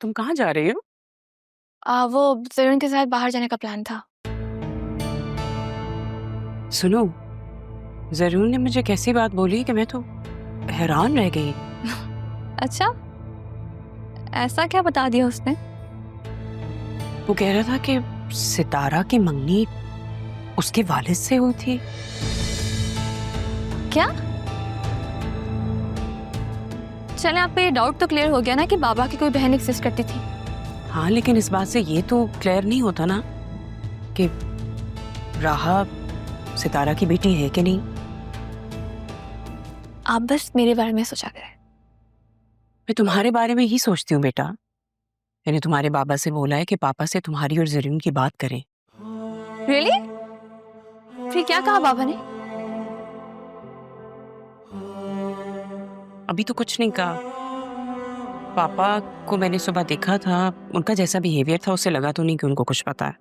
तुम कहाँ जा रही हो? वो जरून के साथ बाहर जाने का प्लान था। सुनो, जरून ने मुझे कैसी बात बोली कि मैं तो हैरान रह गई। अच्छा, ऐसा क्या बता दिया उसने? वो कह रहा था कि सितारा की मंगनी उसके वालिद से हुई थी। क्या? चले, आपका ये डाउट तो क्लियर हो गया ना कि बाबा की कोई बहन एग्जिस्ट करती थी। हाँ, लेकिन इस बात से ये तो क्लियर नहीं होता ना कि राहा सितारा की बेटी है कि नहीं। आप बस मेरे बारे में सोचा करें। मैं तुम्हारे बारे में ही सोचती हूँ बेटा। मैंने तुम्हारे बाबा से बोला है कि पापा से तुम्हारी और जरून की बात करें। रियली? फिर क्या कहा बाबा ने? अभी तो कुछ नहीं कहा। पापा को मैंने सुबह देखा था, उनका जैसा बिहेवियर था उससे लगा तो नहीं कि उनको कुछ पता है।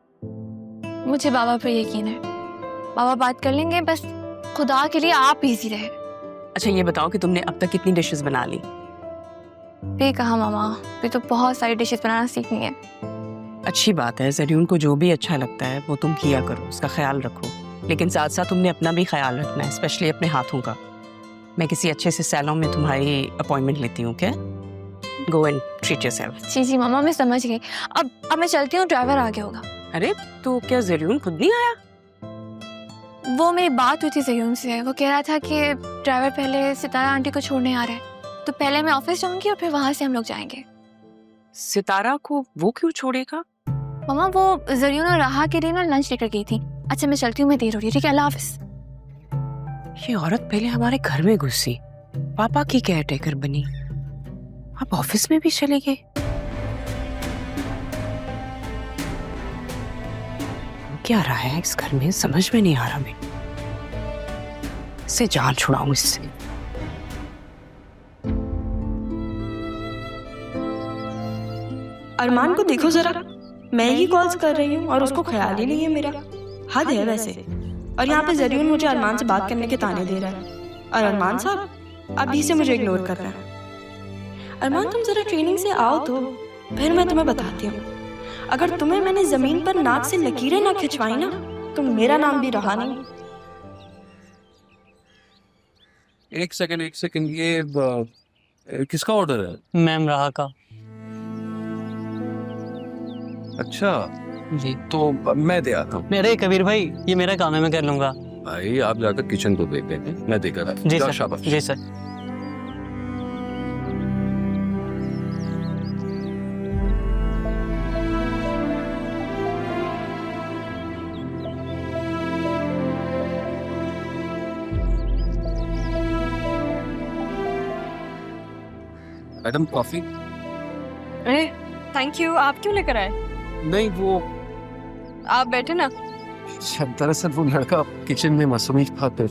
मुझे बाबा पर यकीन है, बाबा बात कर लेंगे। बस खुदा के लिए आप बिजी रहे। अच्छा ये बताओ कि तुमने अब तक कितनी डिशेस बना ली? भी कहा मामा, भी तो बहुत सारी डिशेस बनाना सीखनी है। अच्छी बात है, जरून को जो भी अच्छा लगता है वो तुम किया करो, उसका ख्याल रखो। लेकिन साथ साथ तुमने अपना भी ख्याल रखना है, स्पेशली अपने हाथों का। मैं किसी अच्छे से सैलून में तुम्हारी अपॉइंटमेंट लेती हूँ, क्या? Go and treat yourself. जी जी मामा, मैं समझ गई। अब मैं चलती हूँ, ड्राइवर आ गया होगा। अरे तो क्या जरून खुद नहीं आया? वो मेरी बात हुई थी जरून से, वो कह रहा था कि ड्राइवर पहले सितारा आंटी को छोड़ने आ रहा है, तो पहले मैं ऑफिस जाऊंगी और फिर वहां से हम लोग जाएंगे। सितारा को वो क्यों छोड़ेगा? मामा वो जरून और राहा के लिए ना लंच लेकर गई थी। अच्छा मैं चलती हूँ, मैं देर हो रही है। ठीक है, अल्लाह हाफिज। ये औरत पहले हमारे घर में घुसी, पापा की केयर टेकर बनी, अब ऑफिस में भी चली गई। क्या रहा है इस घर में, समझ में नहीं आ रहा। मैं इससे जान छुड़ाऊं इससे। अरमान को देखो जरा, मैं ही कॉल्स कर रही हूँ और उसको ख्याल ही नहीं है मेरा। हद है वैसे। और यहाँ पे जरून मुझे अरमान से बात करने के ताने दे रहा है, और अरमान साहब अभी से मुझे इग्नोर कर रहा है। अरमान तुम जरा ट्रेनिंग से आओ तो फिर मैं तुम्हें बताती हूँ। अगर तुम्हें मैंने जमीन पर नाक से लकीरें ना खिंचवाई ना, तो मेरा नाम भी रहा नहीं। एक सेकंड, ये किसका ऑर्डर है? मैम राहा का। अच्छा जी तो मैं दे आता हूँ। अरे कबीर भाई, ये मेरा काम है, मैं कर लूंगा। भाई आप जाकर किचन को देख लेंगे, मैं देकर जी जाओ, सर। शाबाश। जी सर। Madam coffee? अरे थैंक यू, आप क्यों लेकर आए? नहीं वो आप बैठे ना। दरअसल वो लड़का किचन में मसरूमी खाते।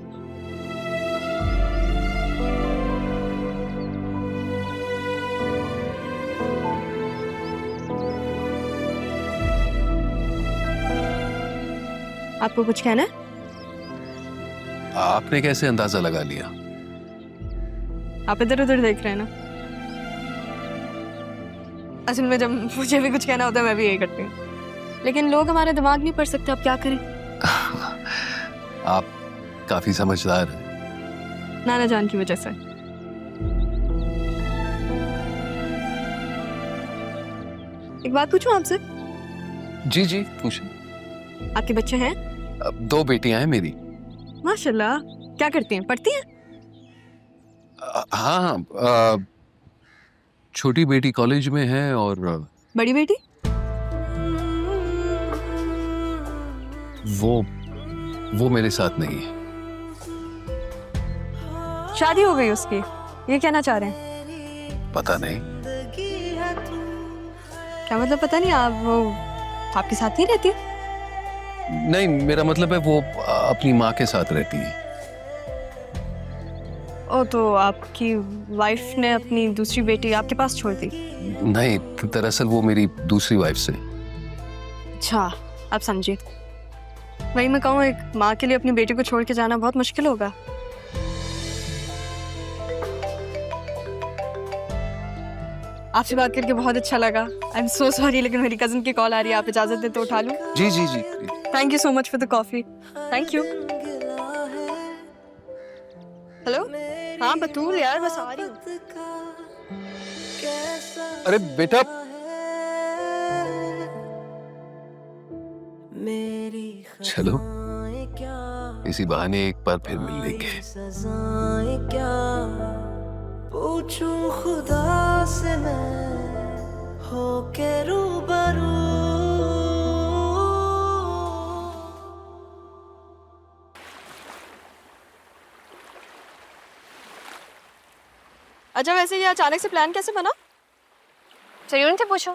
आपको कुछ कहना है? आपने कैसे अंदाजा लगा लिया? आप इधर उधर देख रहे हैं ना। असल में जब मुझे भी कुछ कहना होता है मैं भी यही करती हूँ, लेकिन लोग हमारा दिमाग नहीं पढ़ सकते, अब क्या करें। आप काफी समझदार हैं। नाना जान की वजह से। एक बात पूछूं आपसे? जी जी पूछें। आपके बच्चे हैं? 2 बेटियां हैं मेरी। माशाल्लाह। क्या करती हैं, पढ़ती हैं? हाँ, छोटी बेटी कॉलेज में है और बड़ी बेटी? वो मेरे साथ नहीं है। शादी हो गई उसकी, ये कहना चाह रहे हैं? पता नहीं। क्या मतलब पता नहीं? आप वो आपके साथ नहीं रहती? नहीं, मेरा मतलब है वो अपनी माँ के साथ रहती है। ओ, तो आपकी वाइफ ने अपनी दूसरी बेटी आपके पास छोड़ दी? नहीं, दरअसल वो मेरी दूसरी वाइफ से। अच्छा, आप समझिए। वही मैं कहूँ, एक माँ के लिए अपनी बेटी को छोड़ के जाना बहुत मुश्किल होगा। आपसे बात करके बहुत अच्छा लगा। आई एम सो सॉरी, लेकिन मेरी कज़न की कॉल आ रही है, आप इजाज़त दें तो उठा लूँ? जी जी जी। Thank you so much for the coffee. Thank you. Hello, हाँ बतूल यार, बस आ रही हूँ। अरे बेटा, चलो इसी बहाने एक बार फिर मिल लेंगे। पूछूं खुदा से मैं होके रूबरू। अच्छा, वैसे ये अचानक से प्लान कैसे बना? जयून से पूछो।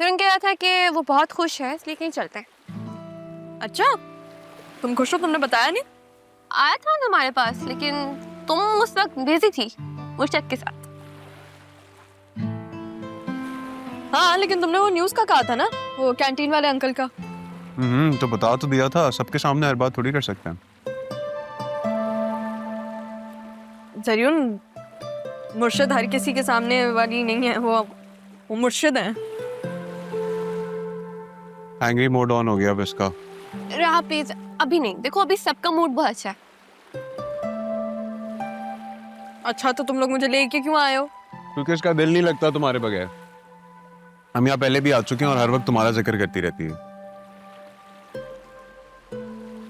जयून कह रहा था कि वो बहुत खुश है, इसलिए कहीं चलते हैं। अच्छा, तुम खुश हो? तुमने बताया नहीं? आया था ना हमारे पास, लेकिन तुम उस वक्त बिजी थी मुर्शद के साथ। हाँ, लेकिन तुमने वो न्यूज़ का कहा था ना, वो कैंटीन वाले अंकल का। तो बता तो दिया था, सबके सामने हर बात थोड़ी कर सकते हैं। जरीन, मुर्शिद हर किसी के सामने वाली नहीं है, वो मुर्शिद है। एंग्री मोड ऑन हो गया अब इसका। राह प्लीज, अभी नहीं, देखो अभी सबका मूड बहुत अच्छा है। अच्छा, तो तुम लोग मुझे लेके क्यों आए हो? क्योंकि इसका दिल नहीं लगता तुम्हारे बगैर। हम यहाँ पहले भी आ चुके हैं और हर वक्त तुम्हारा जिक्र करती रहती है।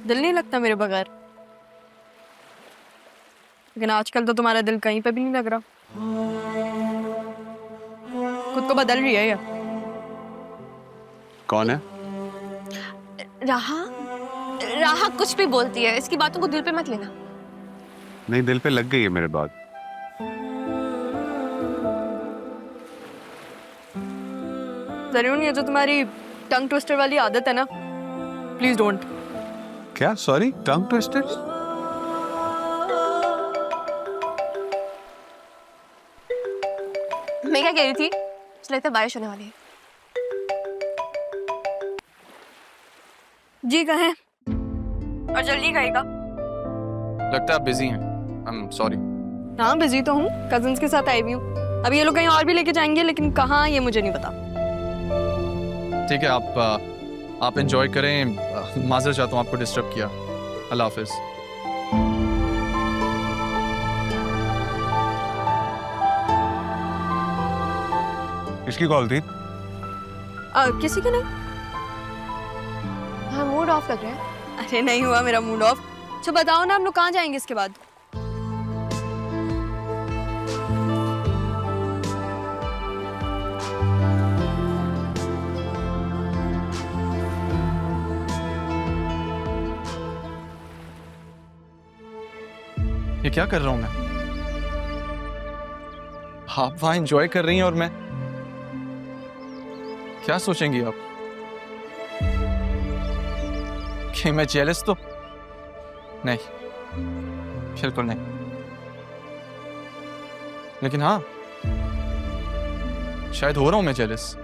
दिल नहीं लगता मेरे बगैर, लेकिन आजकल तो तुम्हारा दिल कहीं पे भी नहीं लग रहा। खुद को बदल रही है ये। कौन है? राहा, राहा कुछ भी बोलती है, इसकी बातों को दिल पे मत लेना। नहीं, दिल पे लग गई है मेरे बात। जरूर, ये जो तुम्हारी टंग ट्विस्टर वाली आदत है ना, प्लीज डोंट। क्या? Sorry, tongue twister? मैं क्या कह रही थी, मुझे लगता है बारिश होने वाली है। जी कहें, और जल्दी कहेगा। लगता है आप बिजी हैं। I am sorry. हाँ, बिजी तो हूँ, कजिन्स के साथ आई हुई हूँ। अभी ये लोग कहीं और भी लेके जाएंगे, लेकिन कहाँ ये मुझे नहीं पता। ठीक है, आप एंजॉय करें। माजर चाहता हूँ आपको डिस्टर्ब किया। अल्लाह हाफिज। किसकी कॉल थी? किसी की नहीं। हाँ, मूड ऑफ लग रहा है। अरे नहीं हुआ मेरा मूड ऑफ। अच्छा बताओ ना, हम लोग कहाँ जाएंगे इसके बाद? ये क्या कर रहा हूँ मैं? आप वहां एंजॉय कर रही हैं और मैं क्या सोचेंगी आप? कि मैं जेलस तो नहीं, बिल्कुल नहीं। लेकिन हाँ, शायद हो रहा हूं मैं जेलस।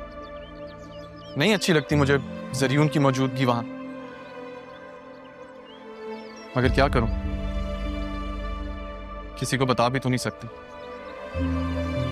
नहीं अच्छी लगती मुझे जरीन की मौजूदगी वहां, मगर क्या करूं, किसी को बता भी तो नहीं सकती।